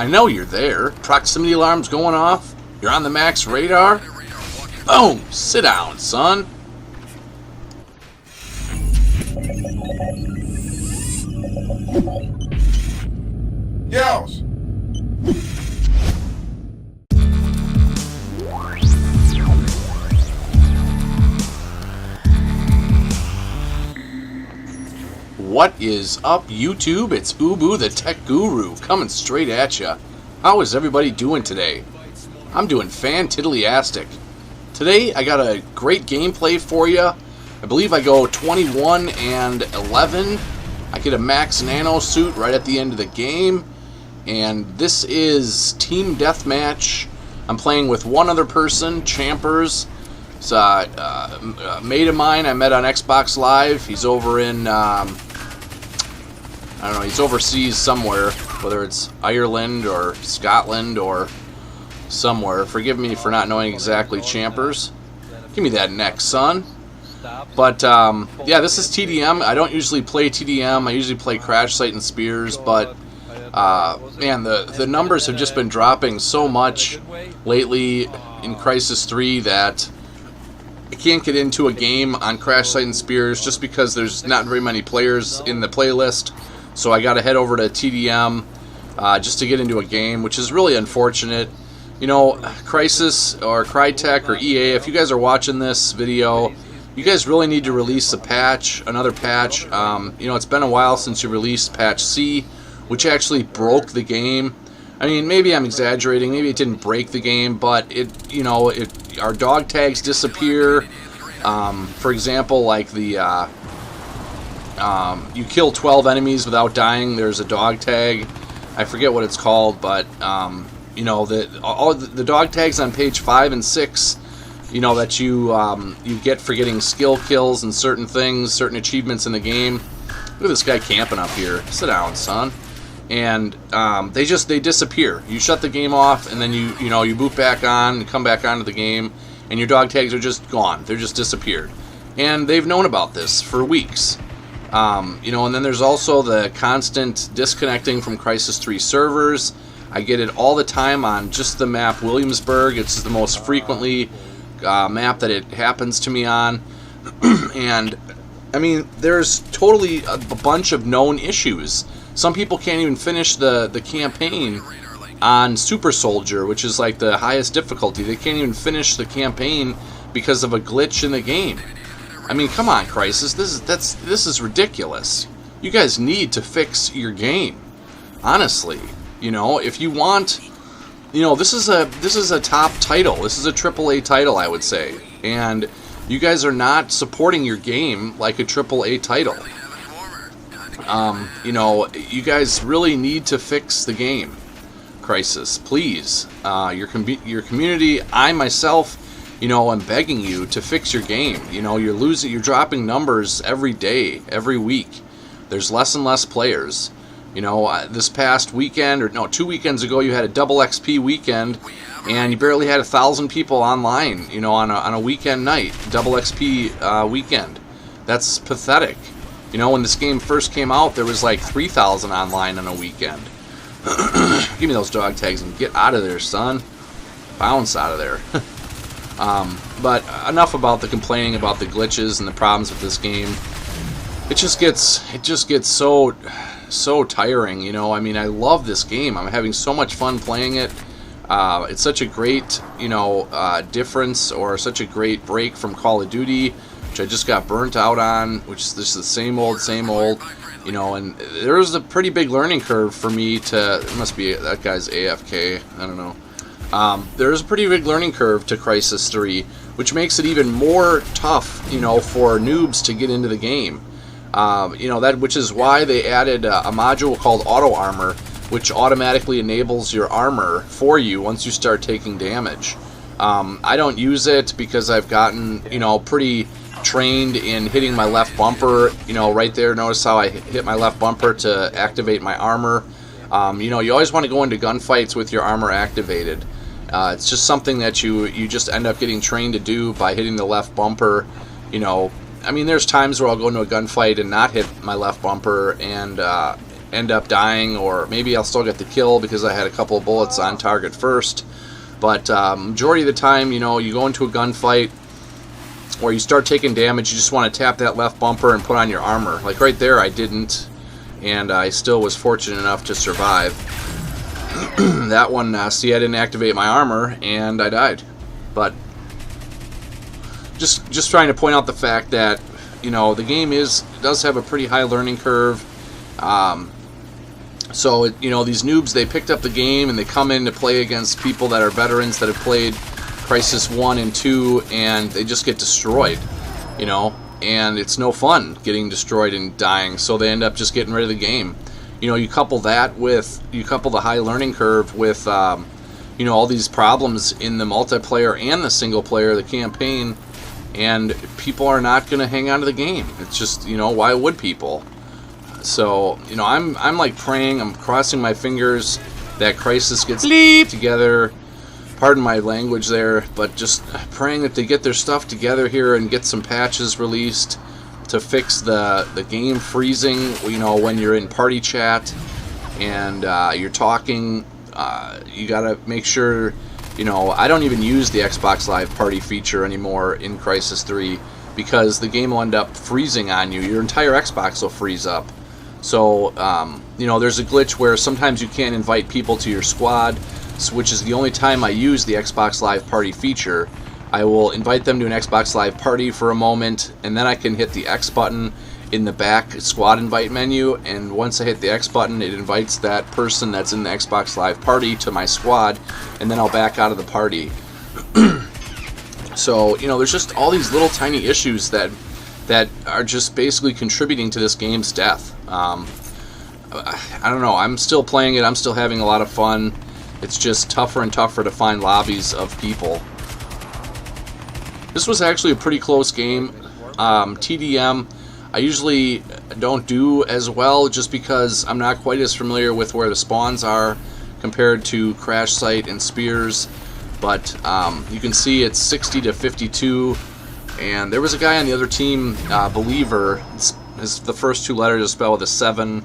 I know you're there. Proximity alarm's going off. You're on the max radar. Boom! Sit down, son. Yells! What is up, YouTube? It's Ubu, the Tech Guru, coming straight at ya. How is everybody doing today? I'm doing fan-tiddly-astic. Today, I got a great gameplay for you. I believe I go 21 and 11. I get a max Nanosuit right at the end of the game. And this is Team Deathmatch. I'm playing with one other person, Champers. It's a mate of mine I met on Xbox Live. He's over in, I don't know, he's overseas somewhere, whether it's Ireland or Scotland or somewhere. Forgive me for not knowing exactly, Champers. Give me that neck, son. But, yeah, this is TDM. I don't usually play TDM. I usually play Crash Site and Spears, but, man, the numbers have just been dropping so much lately in Crysis 3 that I can't get into a game on Crash Site and Spears just because there's not very many players in the playlist. So I got to head over to TDM just to get into a game, which is really unfortunate. You know, Crysis or Crytek or EA, if you guys are watching this video, you guys really need to release a patch, another patch. You know, it's been a while since you released patch C, which actually broke the game. I mean, maybe I'm exaggerating, maybe it didn't break the game, but it, you know, our dog tags disappear. For example, like the you kill 12 enemies without dying, there's a dog tag. I forget what it's called, but you know, all the dog tags on page 5 and 6, you know, that you get for getting skill kills and certain things, certain achievements in the game. Look at this guy camping up here. Sit down, son. And they disappear. You shut the game off, and then you boot back on and come back onto the game, and your dog tags are just gone. They're just disappeared. And they've known about this for weeks. You know, and then there's also the constant disconnecting from Crysis 3 servers. I get it all the time on just the map Williamsburg. It's the most frequently map that it happens to me on. And, I mean, there's totally a bunch of known issues. Some people can't even finish the campaign on Super Soldier, which is like the highest difficulty. They can't even finish the campaign because of a glitch in the game. I mean, come on, Crysis. This is ridiculous. You guys need to fix your game. Honestly, you know, if you want, you know, this is a top title. This is a AAA title, I would say. And you guys are not supporting your game like a AAA title. You know, you guys really need to fix the game, Crysis. Please, your community, I myself, you know, I'm begging you to fix your game. You know, you're dropping numbers every day, every week. There's less and less players. You know, this past weekend, or no, 2 weekends ago, you had a double XP weekend, and you barely had 1,000 people online. You know, on a weekend night, double XP weekend. That's pathetic. You know, when this game first came out, there was like 3,000 online on a weekend. Give me those dog tags and get out of there, son. Bounce out of there. But enough about the complaining about the glitches and the problems with this game. It just gets so tiring, you know. I mean, I love this game. I'm having so much fun playing it. It's such a great, you know, difference, or such a great break from Call of Duty, which I just got burnt out on, which is just the same old, you know. And there was a pretty big learning curve for me to, it must be, that guy's AFK, I don't know. There's a pretty big learning curve to Crysis 3, which makes it even more tough, you know, for noobs to get into the game. You know, which is why they added a module called Auto Armor, which automatically enables your armor for you once you start taking damage. I don't use it because I've gotten, you know, pretty trained in hitting my left bumper, you know, right there. Notice how I hit my left bumper to activate my armor. You know, you always want to go into gunfights with your armor activated. It's just something that you just end up getting trained to do by hitting the left bumper. You know, I mean, there's times where I'll go into a gunfight and not hit my left bumper, and end up dying, or maybe I'll still get the kill because I had a couple of bullets on target first. But majority of the time, you know, you go into a gunfight or you start taking damage, you just want to tap that left bumper and put on your armor. Like right there, I didn't, and I still was fortunate enough to survive. That one, see, I didn't activate my armor, and I died. But just trying to point out the fact that, you know, the game does have a pretty high learning curve. So, you know, these noobs, they picked up the game and they come in to play against people that are veterans that have played Crysis 1 and 2, and they just get destroyed, you know, and it's no fun getting destroyed and dying, so they end up just getting rid of the game. You know, you couple the high learning curve with, you know, all these problems in the multiplayer and the single player, the campaign, and people are not going to hang on to the game. It's just, you know, why would people? So, you know, I'm like praying, I'm crossing my fingers that Crysis gets together. Pardon my language there, but just praying that they get their stuff together here and get some patches released to fix the game freezing, you know, when you're in party chat and you're talking. You gotta make sure, you know, I don't even use the Xbox Live Party feature anymore in Crysis 3 because the game will end up freezing on you. Your entire Xbox will freeze up. So, you know, there's a glitch where sometimes you can't invite people to your squad, which is the only time I use the Xbox Live Party feature. I will invite them to an Xbox Live Party for a moment, and then I can hit the X button in the back squad invite menu, and once I hit the X button, it invites that person that's in the Xbox Live Party to my squad, and then I'll back out of the party. So, you know, there's just all these little tiny issues that are just basically contributing to this game's death. I don't know, I'm still playing it, I'm still having a lot of fun. It's just tougher and tougher to find lobbies of people. This was actually a pretty close game. TDM, I usually don't do as well just because I'm not quite as familiar with where the spawns are compared to Crash Site and Spears. But you can see it's 60 to 52. And there was a guy on the other team, Believer. The first two letters are spelled with a 7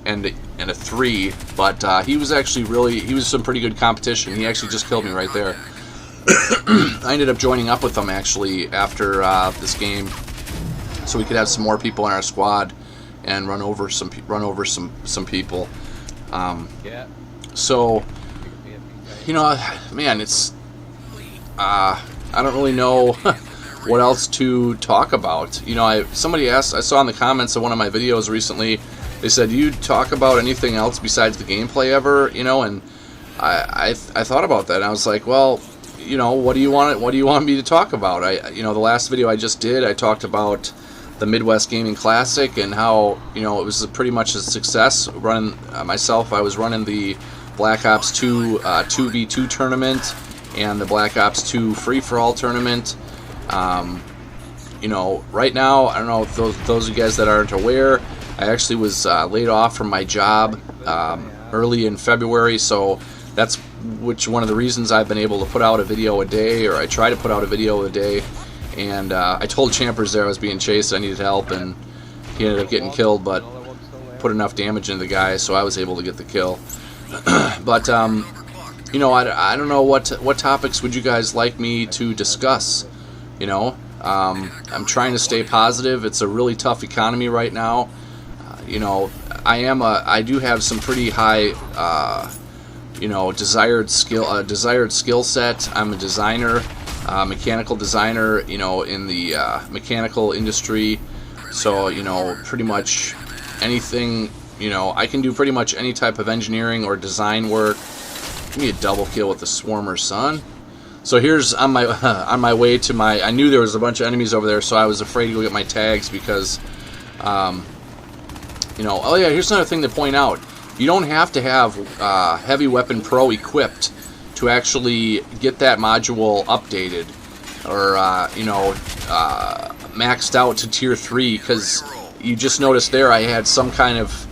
and a 3, but he was actually he was some pretty good competition. He actually just killed me right there. I ended up joining up with him actually after this game, so we could have some more people in our squad and run over some people. So, you know, man, it's I don't really know what else to talk about. You know, somebody asked, I saw in the comments of one of my videos recently, they said, "Do you talk about anything else besides the gameplay ever?" You know, and I thought about that, and I was like, well, you know, what do you want me to talk about? You know, the last video I just did, I talked about the Midwest Gaming Classic and how, you know, it was pretty much a success. Running myself, I was running the Black Ops 2 2v2 tournament and the Black Ops 2 free-for-all tournament. You know, right now, I don't know if those of you guys that aren't aware, I actually was laid off from my job early in February, so that's one of the reasons I've been able to put out a video a day, or I try to put out a video a day. And I told Champers there I was being chased, I needed help, and he ended up getting killed, but put enough damage into the guy, so I was able to get the kill. But you know, I don't know what topics would you guys like me to discuss. You know, I'm trying to stay positive. It's a really tough economy right now. You know, I do have some pretty high, you know, desired skill set. I'm a designer, mechanical designer, you know, in the mechanical industry. So, you know, pretty much anything, you know, I can do pretty much any type of engineering or design work. Give me a double kill with the Swarmer, son. So here's on my way to my. I knew there was a bunch of enemies over there, so I was afraid to go get my tags because, you know. Oh yeah, here's another thing to point out. You don't have to have Heavy Weapon Pro equipped to actually get that module updated, or you know, maxed out to tier 3. Because you just noticed there, I had some kind of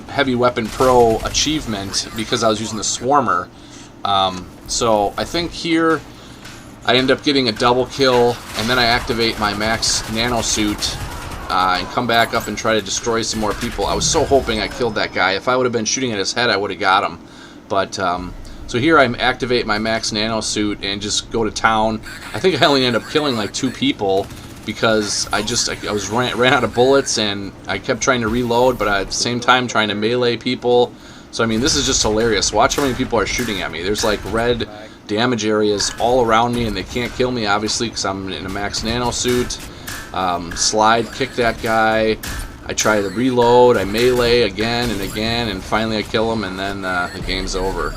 Heavy Weapon Pro achievement because I was using the Swarmer. So I think here I end up getting a double kill, and then I activate my max Nanosuit, and come back up and try to destroy some more people. I was so hoping I killed that guy. If I would have been shooting at his head, I would have got him. But so here I activate my max nanosuit and just go to town. I think I only ended up killing like 2 people because I ran out of bullets, and I kept trying to reload, but at the same time trying to melee people. So I mean, this is just hilarious. Watch how many people are shooting at me. There's like red damage areas all around me, and they can't kill me obviously because I'm in a max nanosuit. Slide kick that guy. I try to reload. I melee again and again, and finally I kill him, and then the game's over.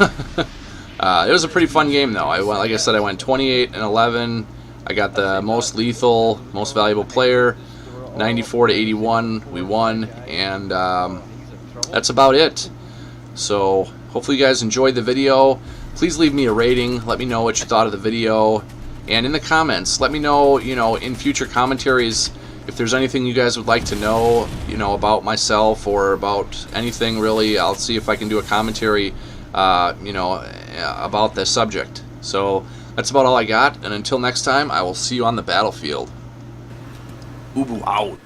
It was a pretty fun game though. Like I said, I went 28-11. I got the most lethal, most valuable player, 94 to 81. We won, and that's about it. So hopefully you guys enjoyed the video. Please leave me a rating. Let me know what you thought of the video, and in the comments, let me know, in future commentaries, if there's anything you guys would like to know, about myself or about anything really. I'll see if I can do a commentary, about this subject. So that's about all I got, and until next time, I will see you on the battlefield. Ubu out.